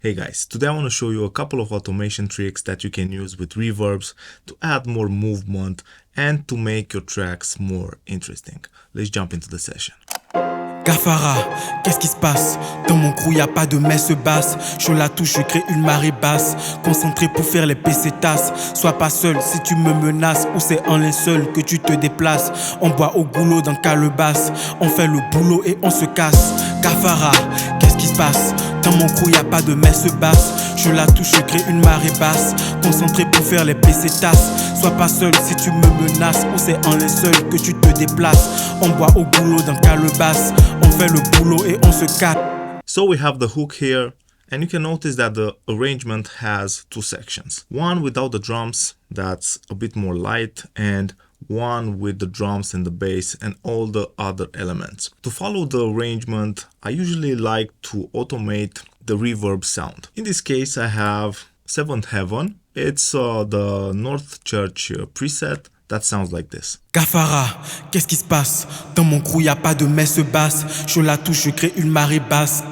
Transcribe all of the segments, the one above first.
Hey guys, today I want to show you a couple of automation tricks that you can use with reverbs to add more movement and to make your tracks more interesting. Let's jump into the session. Gafara, qu'est-ce qui se passe? Dans mon crew y'a pas de messe basse. Je la touche, je crée une marée basse. Concentré pour faire les pesetas. Sois pas seul si tu me menaces. Ou c'est en linceul que tu te déplaces. On boit au goulot dans calebasse. On fait le boulot et on se casse. Gafara, qu'est-ce qui se passe? Dans mon crew y'a pas de messe basse. Je la touche, je crée une marée basse. Concentré pour faire les pesetas. Sois pas seul si tu me menaces. Ou c'est en linceul que tu te déplaces. On boit au goulot dans calebasse. On fait le boulot et on se casse. So we have the hook here, and you can notice that the arrangement has two sections. One without the drums, that's a bit more light, and one with the drums and the bass and all the other elements. To follow the arrangement, I usually like to automate the reverb sound. In this case, I have Seventh Heaven. It's the North Church preset. That sounds like this. Gafara, qu'est-ce qui se passe? Dans mon crew y'a pas de messe basse. Je la touche, je crée une marée basse.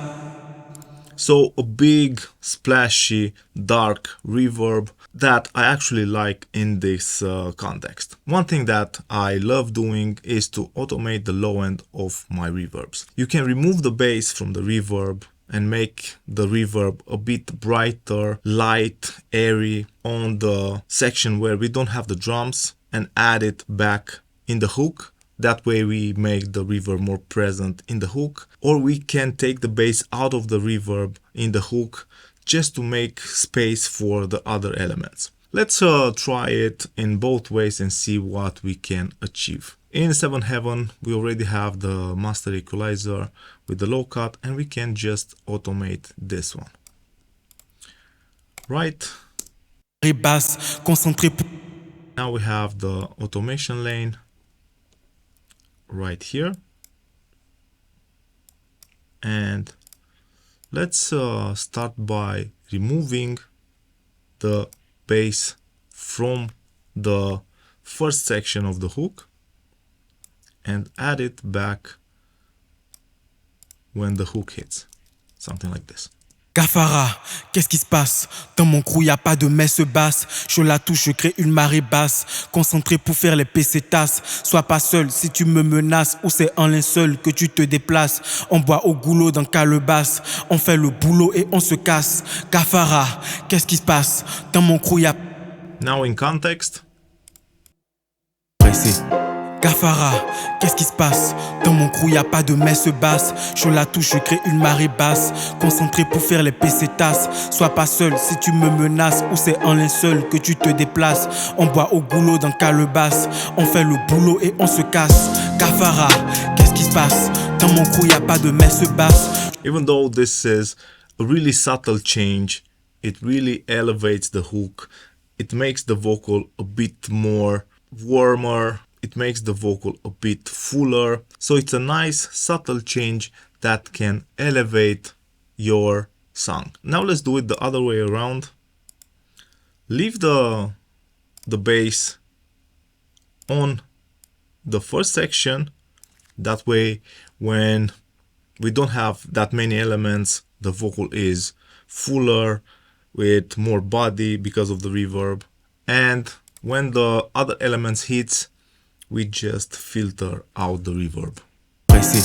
So a big, splashy, dark reverb that I actually like in this context. One thing that I love doing is to automate the low end of my reverbs. You can remove the bass from the reverb and make the reverb a bit brighter, light, airy on the section where we don't have the drums, and add it back in the hook. That way we make the reverb more present in the hook. Or we can take the bass out of the reverb in the hook just to make space for the other elements. Let's try it in both ways and see what we can achieve. In Seventh Heaven, we already have the master equalizer with the low cut, and we can just automate this one. Right. Basse, concentré. Now we have the automation lane right here, and let's start by removing the bass from the first section of the hook and add it back when the hook hits, something like this. Gafara, qu'est-ce qui se passe? Dans mon crew y'a pas de messe basse. Je la touche, je crée une marée basse. Concentré pour faire les pesetas. Sois pas seul si tu me menaces. Ou c'est en linceul que tu te déplaces. On boit au goulot dans calebasse. On fait le boulot et on se casse. Gafara, qu'est-ce qui se passe? Dans mon crew y'a... Now in context. Pressé. Gafara, qu'est-ce qui se passe? Dans mon crew y'a pas de messe basse. Je la touche, je crée une marée basse. Concentré pour faire les pesetas. Sois pas seul si tu me menaces. Ou c'est en linceul que tu te déplaces. On boit au goulot dans calebasse. On fait le boulot et on se casse. Gafara, qu'est-ce qui se passe? Dans mon crew y'a pas de messe basse. Even though this is a really subtle change, it really elevates the hook. It makes the vocal a bit more warmer. It makes the vocal a bit fuller. So it's a nice subtle change that can elevate your song. Now let's do it the other way around. Leave the bass on the first section. That way, when we don't have that many elements, the vocal is fuller with more body because of the reverb. And when the other elements hits, we just filter out the reverb. Pressé.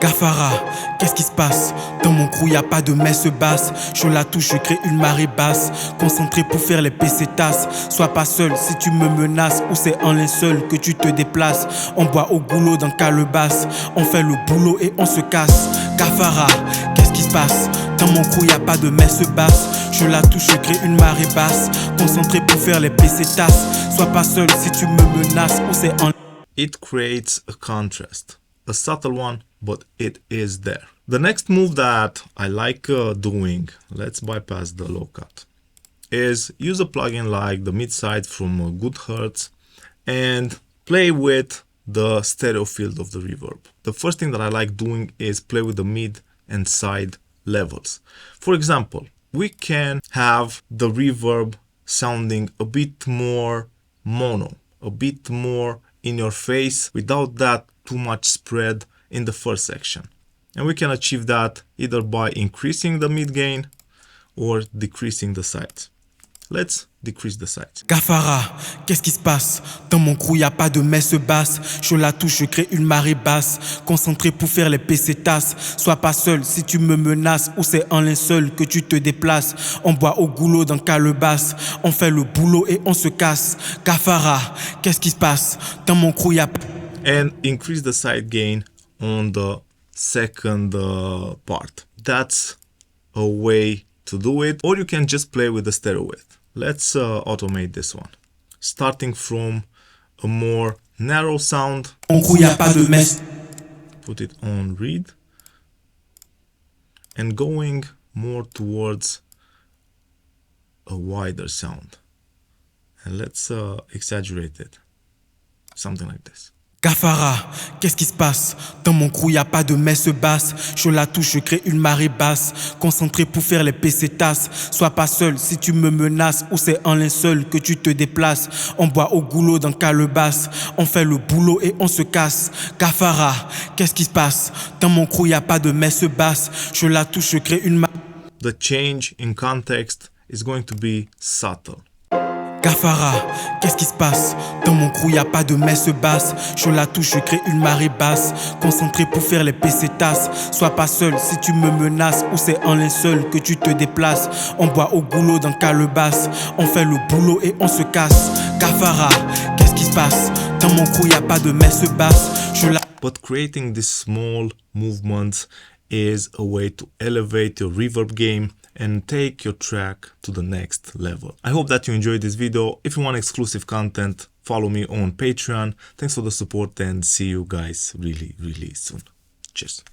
Gafara, qu'est-ce qui se passe? Dans mon crew y'a pas de messe basse. Je la touche, je crée une marée basse. Concentré pour faire les pesetas. Sois pas seul si tu me menaces. Ou c'est en linceul que tu te déplaces. On boit au goulot dans calebasse. On fait le boulot et on se casse. Gafara, qu'est-ce qui se passe? Dans mon crew y'a pas de messe basse. Je la touche, je crée une marée basse. Concentré pour faire les pesetas. Sois pas seul si tu me menaces. Ou c'est en... It creates a contrast. A subtle one, but it is there. The next move that I like doing, let's bypass the low cut, is use a plugin like the mid-side from Good Hertz and play with the stereo field of the reverb. The first thing that I like doing is play with the mid and side levels. For example, we can have the reverb sounding a bit more mono, a bit more in your face without that too much spread in the first section. And we can achieve that either by increasing the mid gain or decreasing the size. Let's decrease the size. Gafara, qu'est-ce qui se passe? Dans mon crew, y a pas de messe basse. Je la touche, je crée une marée basse. Concentré pour faire les pesetas. Sois pas seul si tu me menaces. Ou c'est en linceul que tu te déplaces. On boit au goulot dans calebasse. On fait le boulot et on se casse. Gafara, qu'est-ce qui se passe? Dans mon crew, y a pas. And increase the side gain on the second part. That's a way to do it. Or you can just play with the stereo width. Let's automate this one. Starting from a more narrow sound. Mon crew, y a pas de messe. Put it on read. And going more towards a wider sound. And let's exaggerate it. Something like this. Gafara, qu'est-ce qui se passe? Dans mon crew, y a pas de messe basse. Je la touche, je crée une marée basse. Concentré pour faire les pesetas. Sois pas seul si tu me menaces. Ou c'est en linceul que tu te déplaces. On boit au goulot dans calebasse. On fait le boulot et on se casse. Gafara, qu'est-ce qui se passe? Dans mon crew, y a pas de messe basse. Je la touche, je crée une marée. The change in context is going to be subtle. Gafara, qu'est-ce qui se passe? Dans mon crew, y a pas de messe basse. Je la touche, je crée une marée basse. Concentré pour faire les pesetas. Sois pas seul si tu me menaces. Ou c'est en linceul que tu te déplaces. On boit au goulot dans calebasse. On fait le boulot et on se casse. Gafara, qu'est-ce qui se passe? Dans mon crew, y a pas de messe basse. Je la... But creating these small movements is a way to elevate your reverb game and take your track to the next level. I hope that you enjoyed this video. If you want exclusive content, follow me on Patreon. Thanks for the support and see you guys really soon. Cheers.